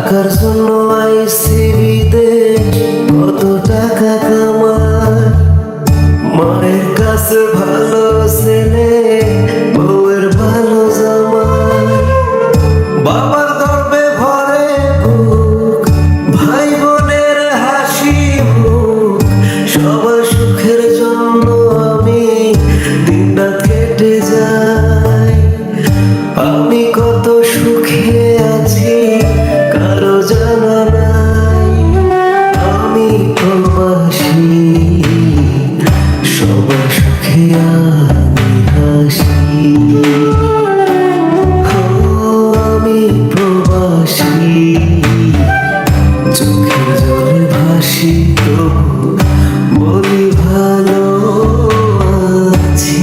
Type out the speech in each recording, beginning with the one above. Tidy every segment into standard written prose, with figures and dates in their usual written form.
টাকার জন্য আইছি বিদেশ, কত টাকা কামায়। মায়ের কাছে ভালো ছেলে, বউয়ের ভালো জামাই। বাবার গর্বে ভরে বুক, ভাই বোনের হাসি মুখ। সবার সুখের জন্য আমি দিনরাত কেটে যাই। আমি কত সুখে আছি কারো জানা নাই। আমি প্রবাসী, সবার সুখে আমি হাসি। আমি প্রবাসী, চোখের জলে ভাসি, তবু বলি ভালো আছি।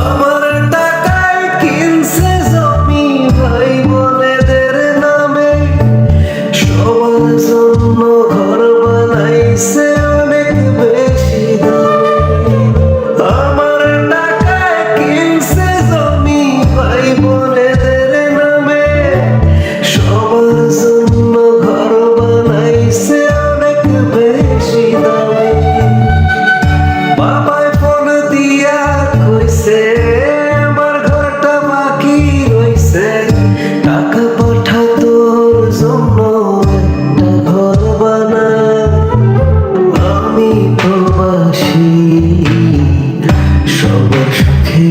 আমার টাকায় কিনছে জমি ভাই বোনেদের নামে। সবার জন্য ঘর বানাইছে অনেক বেশি দামে। আমার টাকায় কিনছে জমি ভাই বোনেদের নামে। সবার জন্য ঘর বানাইছে অনেক বেশি দামে। বাবায় ফোন দিয়া কইছে আমার ঘরটা বাকি রইছে। টাকা পাঠা তোর জন্য একটা ঘর বানা। আমি প্রবাসী, সবার সুখে